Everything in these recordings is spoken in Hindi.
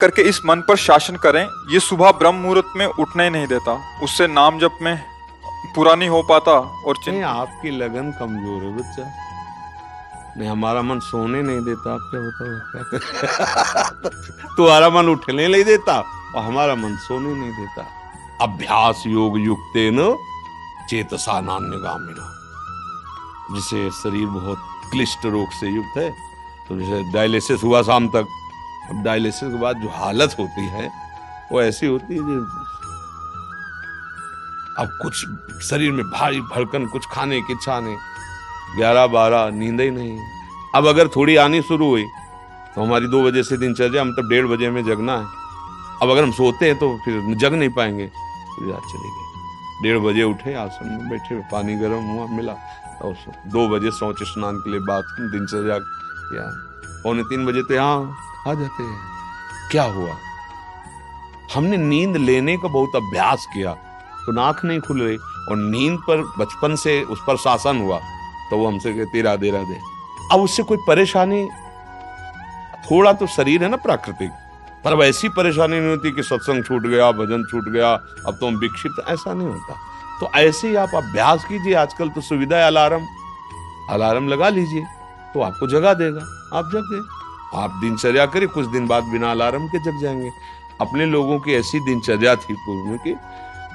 करके इस मन पर शासन करें। ये सुबह ब्रह्म मुहूर्त में उठने ही नहीं देता, उससे नाम जप में पूरा नहीं हो पाता और नहीं, आपकी लगन कमजोर है बच्चा। नहीं, हमारा मन सोने नहीं देता। आप क्या बताओ क्या तुम्हारा मन उठने नहीं देता और हमारा मन सोने नहीं देता। अभ्यास योग युक्तेन चेतसा नान्यगामिना। जिसे शरीर बहुत क्लिष्ट रोग से युक्त है, तो जैसे डायलिसिस हुआ शाम तक, अब डायलिसिस के बाद जो हालत होती है वो ऐसी होती है जो अब कुछ शरीर में भारी भड़कन, कुछ खाने की इच्छा नहीं, 11-12 नींद ही नहीं। अब अगर थोड़ी आनी शुरू हुई तो हमारी 2 बजे से दिनचर्या, मतलब 1:30 बजे में जगना है। अब अगर हम सोते हैं तो फिर जग नहीं पाएंगे, तो रात चली गई। 1:30 बजे उठे, आसन में बैठे, पानी गर्म हुआ मिला, और 2 बजे शौच स्नान के लिए बाथरूम, दिनचर्या या 2:45 बजे तो यहाँ आ जाते हैं। क्या हुआ? हमने नींद लेने का बहुत अभ्यास किया तो नाक नहीं खुल रही, और नींद पर बचपन से उस पर शासन हुआ तो वो हमसे कहती राधे राधे। अब उससे कोई परेशानी, थोड़ा तो शरीर है ना प्राकृतिक, पर अब ऐसी परेशानी नहीं होती कि सत्संग छूट गया, भजन छूट गया, अब तो हम विक्षिप्त, ऐसा नहीं होता। तो ऐसे ही आप अभ्यास कीजिए। आजकल तो सुविधा है, अलार्म लगा लीजिए तो आपको जगा देगा, आप जग गए। आप दिनचर्या करिए, कुछ दिन बाद बिना अलार्म के जग जाएंगे। अपने लोगों की ऐसी दिनचर्या थी पूर्व में कि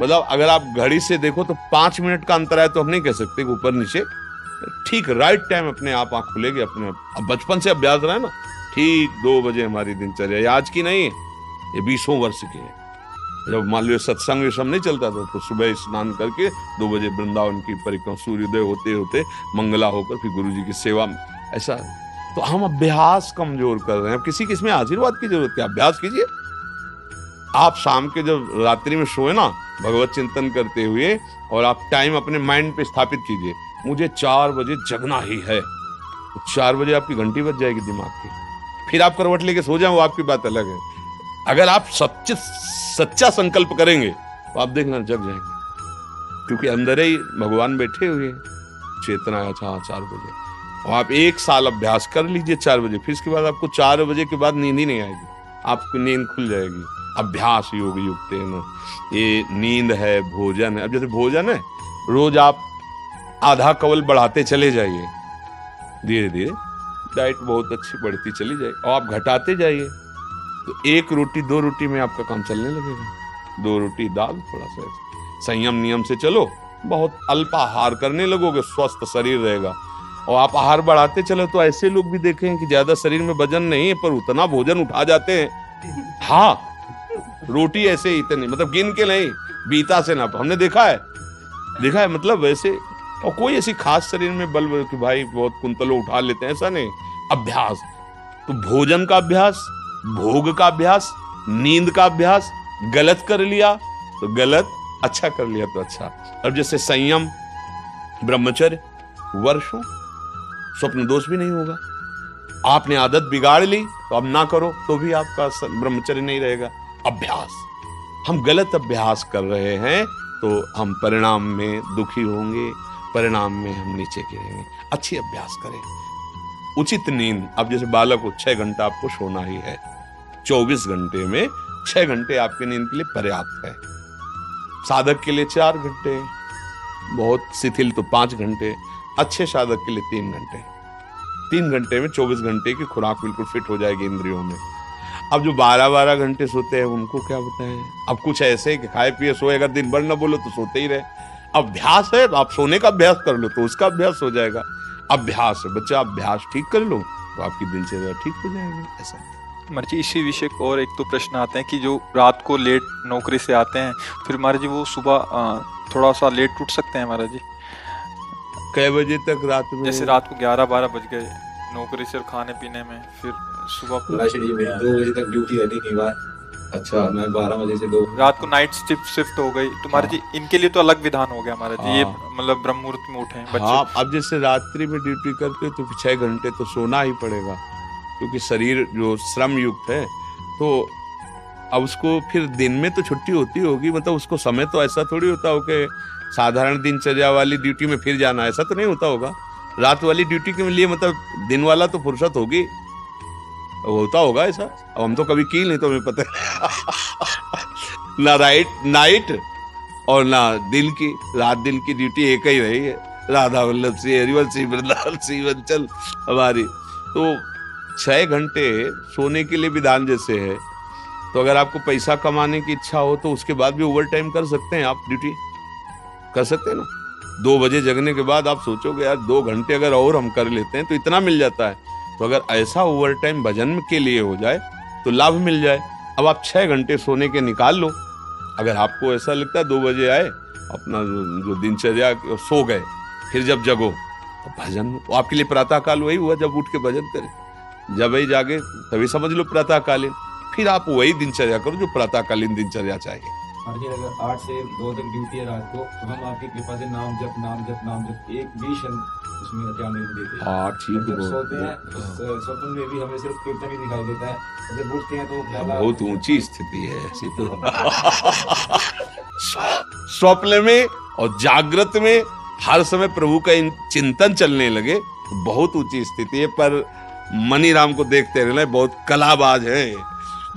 मतलब अगर आप घड़ी से देखो तो 5 मिनट का अंतर है तो हम नहीं कह सकते ऊपर नीचे, ठीक राइट टाइम अपने आप आंख खुलेगी अपने आप। अब बचपन से अभ्यास रहा है ना, ठीक 2 बजे हमारी दिनचर्या, ये आज की नहीं है, ये 20 वर्ष की है। जब मान लो सत्संग ये सब नहीं चलता था तो सुबह स्नान करके 2 बजे वृंदावन की परिक्रमा, सूर्योदय होते होते मंगला होकर फिर गुरु जी की सेवा में, ऐसा। तो हम अभ्यास कमजोर कर रहे हैं। अब किसी किसमें आशीर्वाद की जरूरत है, अभ्यास कीजिए। आप शाम के जब रात्रि में सोए ना, भगवत चिंतन करते हुए, और आप टाइम अपने माइंड पे स्थापित कीजिए, मुझे 4 बजे जगना ही है। 4 बजे आपकी घंटी बज जाएगी दिमाग की, फिर आप करवट लेके सो जाए, वो आपकी बात अलग है। अगर आप सच्चा संकल्प करेंगे तो आप देखना जग जाएंगे, क्योंकि अंदर ही भगवान बैठे हुए हैं। चेतना है 4 बजे, और आप 1 साल अभ्यास कर लीजिए 4 बजे, फिर इसके बाद आपको 4 बजे के बाद नींद ही नहीं आएगी, आपको नींद खुल जाएगी। अभ्यास योग युक्तेन, ये नींद है, भोजन है। अब जैसे भोजन है, रोज आप आधा कवल बढ़ाते चले जाइए, धीरे धीरे डाइट बहुत अच्छी बढ़ती चली जाए, और आप घटाते जाइए तो 1 रोटी 2 रोटी में आपका काम चलने लगेगा। 2 रोटी दाल, थोड़ा सा संयम नियम से चलो, बहुत अल्प आहार करने लगोगे, स्वस्थ शरीर रहेगा। और आप आहार बढ़ाते चलो तो ऐसे लोग भी देखे हैं कि ज्यादा शरीर में वजन नहीं है पर उतना भोजन उठा जाते हैं। हाँ, रोटी ऐसे ही इतनी, मतलब गिन के नहीं, बीता से ना, हमने देखा है, मतलब वैसे। और कोई ऐसी खास शरीर में बल कि भाई बहुत कुंतलों उठा लेते हैं, ऐसा नहीं। अभ्यास तो भोजन का अभ्यास, भोग का अभ्यास, नींद का अभ्यास। गलत कर लिया तो गलत, अच्छा कर लिया तो अच्छा। अब जैसे संयम, ब्रह्मचर्य, वर्षों स्वप्न दोष भी नहीं होगा। आपने आदत बिगाड़ ली तो अब ना करो तो भी आपका ब्रह्मचर्य नहीं रहेगा। अभ्यास, हम गलत अभ्यास कर रहे हैं तो हम परिणाम में दुखी होंगे, परिणाम में हम नीचे गिरेंगे। अच्छी अभ्यास करें। उचित नींद, अब जैसे बालक को 6 घंटा आपको सोना ही है, 24 घंटे में 6 घंटे आपकी नींद के लिए पर्याप्त है। साधक के लिए 4 घंटे, बहुत शिथिल तो 5 घंटे, अच्छे साधक के लिए 3 घंटे। 3 घंटे में 24 घंटे की खुराक बिल्कुल फिट हो जाएगी इंद्रियों में। अब जो 12-12 घंटे सोते हैं उनको क्या बताएं। अब कुछ ऐसे कि खाए पिए सोए, अगर दिन भर न बोलो तो सोते ही रहे। अभ्यास है तो आप सोने का अभ्यास कर लो तो उसका अभ्यास हो जाएगा। अभ्यास है बच्चा, अभ्यास ठीक कर लो तो आपकी दिनचर्या ठीक हो जाएगी। ऐसा महाराज जी, इसी विषय को और एक तो प्रश्न आते हैं कि जो रात को लेट नौकरी से आते हैं, फिर महाराज जी वो सुबह थोड़ा सा लेट उठ सकते हैं महाराज जी? कै बजे तक रात में? जैसे रात को 11-12 बज गए नौकरी से खाने पीने में, फिर सुबह 2 बजे तक ड्यूटी रहती कई बार। अच्छा, मैं 12 बजे से 2 रात को नाइट शिफ्ट हो गई तो महाराज जी इनके लिए तो अलग विधान हो गया महाराज जी। ये मतलब ब्रह्म मुहूर्त में उठे बच्चे। हाँ, अब जैसे रात्रि में ड्यूटी करते तो 6 घंटे तो सोना ही पड़ेगा, क्योंकि शरीर जो श्रम युक्त है। तो अब उसको फिर दिन में तो छुट्टी होती होगी, मतलब उसको समय तो ऐसा थोड़ी होता हो कि साधारण दिनचर्या वाली ड्यूटी में फिर जाना, ऐसा तो नहीं होता होगा। रात वाली ड्यूटी के लिए मतलब दिन वाला तो फुर्सत होगी। होता होगा ऐसा, अब हम तो कभी की नहीं तो हमें पता है। ना नाइट और ना दिन की, रात दिन की ड्यूटी एक ही रही है, राधा वल्लभ श्री हरिवंश श्री वृंदावन श्री वंचल हमारी। तो 6 घंटे सोने के लिए विधान जैसे है, तो अगर आपको पैसा कमाने की इच्छा हो तो उसके बाद भी ओवर टाइम कर सकते हैं, आप ड्यूटी कर सकते हैं ना। 2 बजे जगने के बाद आप सोचोगे यार 2 घंटे अगर और हम कर लेते हैं तो इतना मिल जाता है। तो अगर ऐसा ओवर टाइम भजन के लिए हो जाए तो लाभ मिल जाए। अब आप 6 घंटे सोने के निकाल लो। अगर आपको ऐसा लगता है 2 बजे आए, अपना जो दिनचर्या सो गए, फिर जब जगो तो भजन, वो आपके लिए प्रातः काल वही हुआ जब उठ के भजन करें। जब वही जागे तभी समझ लो प्रातः कालीन, फिर आप वही दिनचर्या करो जो प्रातःकालीन दिनचर्या चाहिए। जी अगर 8 से 2 तक ड्यूटी है रात को, तो हम आपकी कृपा से नाम जप एक भी क्षण उसमें जाने नहीं देते। हाँ ठीक है। जब सोते हैं स्वप्न में भी हमें सिर्फ कीर्तन ही दिखाई देता है, और जब उठते हैं तो बहुत ऊंची स्थिति है ऐसी तो। स्वप्न में और जागृत में हर समय प्रभु का चिंतन चलने लगे तो बहुत ऊंची स्थिति है। पर मनीराम को देखते रहना, बहुत कलाबाज है,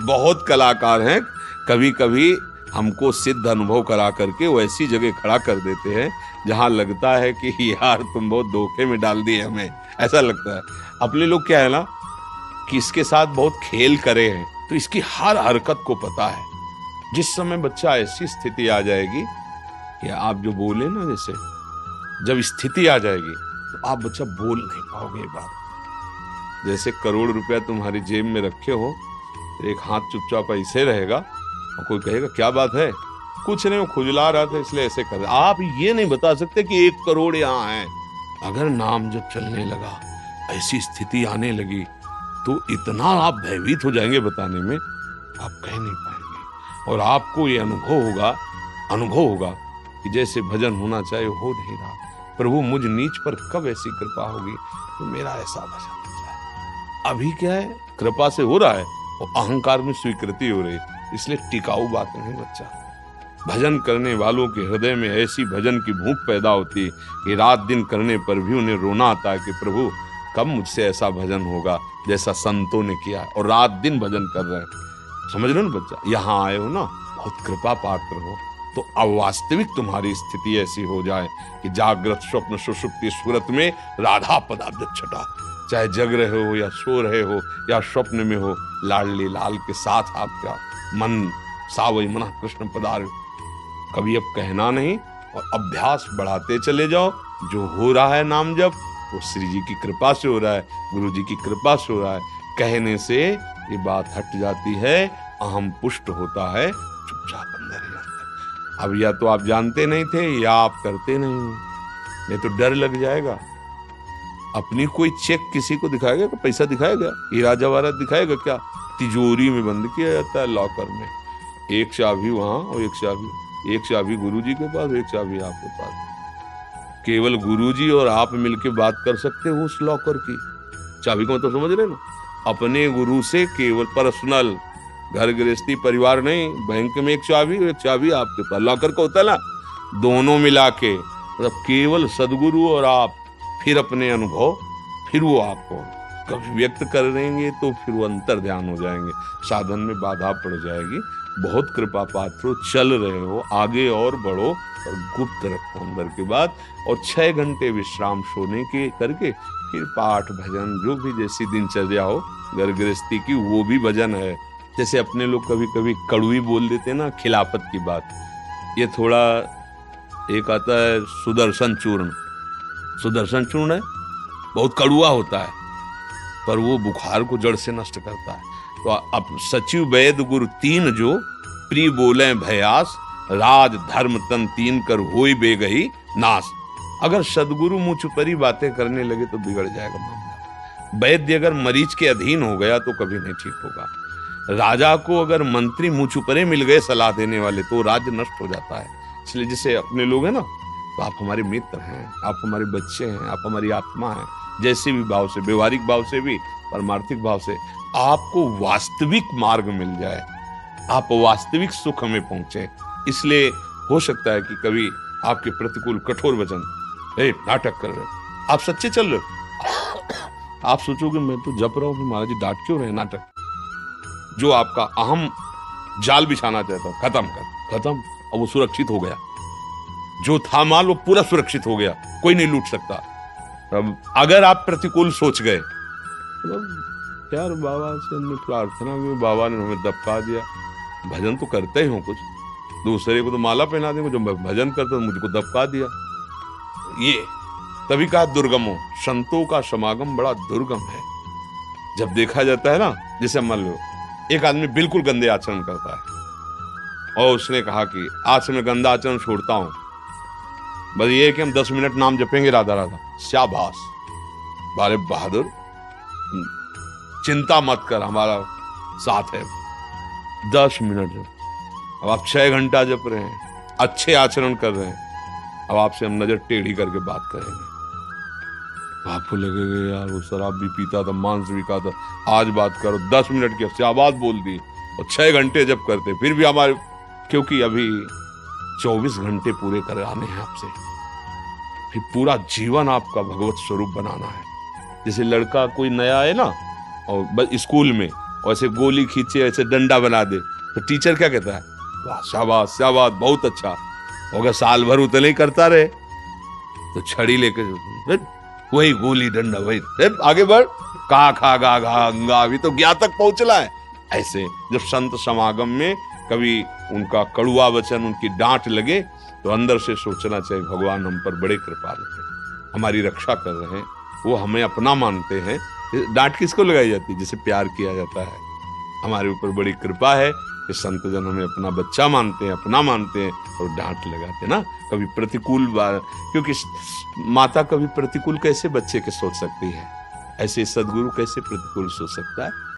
बहुत कलाकार हैं। कभी कभी हमको सिद्ध अनुभव करा करके वो ऐसी जगह खड़ा कर देते हैं जहां लगता है कि यार तुम बहुत धोखे में डाल दिए हमें, ऐसा लगता है। अपने लोग क्या है ना कि इसके साथ बहुत खेल करे हैं, तो इसकी हर हरकत को पता है। जिस समय बच्चा ऐसी स्थिति आ जाएगी कि आप जो बोले ना, जैसे जब स्थिति आ जाएगी तो आप बच्चा बोल नहीं पाओगे। ये बात जैसे करोड़ रुपया तुम्हारी जेब में रखे हो, एक हाथ चुपचाप ऐसे रहेगा और कोई कहेगा क्या बात है, कुछ नहीं वो खुजला रहा था इसलिए ऐसे कर। आप ये नहीं बता सकते कि 1 करोड़ यहाँ है। अगर नाम जब चलने लगा, ऐसी स्थिति आने लगी, तो इतना आप भयभीत हो जाएंगे, बताने में आप कह नहीं पाएंगे। और आपको ये अनुभव होगा कि जैसे भजन होना चाहिए हो नहीं रहा। प्रभु मुझ नीच पर कब ऐसी कृपा होगी तो मेरा ऐसा भजन हो जाए। अभी क्या है, कृपा से हो रहा है और अहंकार में स्वीकृति हो रही, इसलिए टिकाऊ बात नहीं बच्चा। भजन करने वालों के हृदय में ऐसी भजन की भूख पैदा होती है कि रात दिन करने पर भी उन्हें रोना आता है कि प्रभु कब मुझसे ऐसा भजन होगा जैसा संतों ने किया, और रात दिन भजन कर रहे हैं। समझ रहे हो ना बच्चा, यहाँ आए हो ना, बहुत कृपा पात्र हो। तो अवास्तविक तुम्हारी स्थिति ऐसी हो जाए कि जागृत स्वप्न सुषुप्ति स्फुरत में राधा पदाब्ज छटा, चाहे जग रहे हो या सो रहे हो या स्वप्न में हो, लाडली लाल के साथ आपका मन सावई मना कृष्ण पदार। कभी अब कहना नहीं और अभ्यास बढ़ाते चले जाओ। जो हो रहा है नाम जप वो श्री जी की कृपा से हो रहा है, गुरु जी की कृपा से हो रहा है। कहने से ये बात हट जाती है, अहम पुष्ट होता है, चुपचाप अंदर ही अंदर। अब या तो आप जानते नहीं थे या आप करते नहीं हो, नहीं तो डर लग जाएगा। अपनी कोई चेक किसी को दिखाएगा, पैसा दिखाएगा, हीरा जवाहरात दिखाएगा क्या? तिजोरी में बंद किया जाता है लॉकर में, एक चाबी वहां और एक चाबी गुरुजी के पास, एक चाबी आपके पास। केवल गुरुजी और आप मिलके बात कर सकते हो उस लॉकर की चाबी को, तो समझ रहे ना। अपने गुरु से केवल पर्सनल, घर गृहस्थी परिवार नहीं, बैंक में एक चाबी आपके पास, लॉकर का होता है ना, दोनों मिला के, मतलब केवल सदगुरु और आप, फिर अपने अनुभव, फिर वो आपको कभी व्यक्त कर देंगे तो फिर वो अंतर ध्यान हो जाएंगे, साधन में बाधा पड़ जाएगी। बहुत कृपा पात्र हो, चल रहे हो, आगे और बढ़ो और गुप्त रखो अंदर की बात। और 6 घंटे विश्राम सोने के करके फिर पाठ भजन जो भी जैसी दिनचर्या हो घर गृहस्थी की, वो भी भजन है। जैसे अपने लोग कभी कभी कड़वी बोल देते हैं ना, खिलाफत की बात, ये थोड़ा एक आता है सुदर्शन चूर्ण है, बहुत कड़वा होता है पर वो बुखार को जड़ से नष्ट करता है। तो अब सचिव वैद गुरु 3 जो प्रिय बोले भयास, राज धर्म तन 3 कर होई बेगही नाश। अगर सदगुरु मुँह छुपरी बातें करने लगे तो बिगड़ जाएगा मामला। वैद्य अगर मरीज के अधीन हो गया तो कभी नहीं ठीक होगा। राजा को अगर मंत्री मुँह छुपरे मिल गए सलाह देने वाले तो राज्य नष्ट हो जाता है। इसलिए जैसे अपने लोग हैं ना, तो आप हमारे मित्र हैं, आप हमारे बच्चे हैं, आप हमारी आत्मा हैं। जैसे भी भाव से, व्यवहारिक भाव से भी, परमार्थिक भाव से आपको वास्तविक मार्ग मिल जाए, आप वास्तविक सुख में पहुंचे। इसलिए हो सकता है कि कभी आपके प्रतिकूल कठोर वचन, नाटक कर रहे हो, आप सच्चे चल रहे हो, आप सोचोगे मैं तो जप रहा हूं, फिर महाराज जी डांट क्यों रहे? नाटक। जो आपका अहम जाल बिछाना चाहता खत्म, और वो सुरक्षित हो गया। जो था माल वो पूरा सुरक्षित हो गया, कोई नहीं लूट सकता। अब अगर आप प्रतिकूल सोच गए, मतलब यार बाबा से हमने प्रार्थना की, बाबा ने हमें दबका दिया, भजन तो करते ही हो कुछ, दूसरे को तो माला पहना देंगे, जो भजन करते तो मुझको दबका दिया। ये तभी कहा दुर्गम हो, संतों का समागम बड़ा दुर्गम है। जब देखा जाता है ना, जैसे मान लो एक आदमी बिल्कुल गंदे आचरण करता है और उसने कहा कि आज से मैं गंदा आचरण छोड़ता हूं, बस ये है कि हम 10 मिनट नाम जपेंगे राधा राधा, शाबाश, बारे बहादुर, चिंता मत कर, हमारा साथ है। 10 मिनट, अब आप 6 घंटा जप रहे हैं, अच्छे आचरण कर रहे हैं, अब आपसे हम नजर टेढ़ी करके बात करेंगे, आपको लगेगा यार वो शराब भी पीता था, मांस भी खाता, आज बात करो। 10 मिनट की शाबाश बोल दी और 6 घंटे जब करते फिर भी हमारे, क्योंकि अभी 24 घंटे पूरे कराने हैं आपसे, फिर पूरा जीवन आपका भगवत स्वरूप बनाना है। जैसे लड़का कोई नया है ना और बस स्कूल में ऐसे गोली खींचे, ऐसे डंडा बना दे, तो टीचर क्या कहता है? वाह शाबाश शाबाश, बहुत अच्छा। अगर साल भर उतने ही करता रहे तो छड़ी लेकर वही गोली डंडा, वही आगे बढ़, का खा गा घा अंगा, अभी तो ज्ञा तक पहुंचना है। ऐसे जब संत समागम में कभी उनका कड़ुआ वचन, उनकी डांट लगे, तो अंदर से सोचना चाहिए भगवान हम पर बड़े कृपालु हैं, हमारी रक्षा कर रहे हैं, वो हमें अपना मानते हैं। डांट किसको लगाई जाती है? जिसे प्यार किया जाता है। हमारे ऊपर बड़ी कृपा है कि संत जन हमें अपना बच्चा मानते हैं, अपना मानते हैं और डांट लगाते ना। कभी प्रतिकूल बात, क्योंकि माता कभी प्रतिकूल कैसे बच्चे के सोच सकती है, ऐसे सदगुरु कैसे प्रतिकूल सोच सकता है?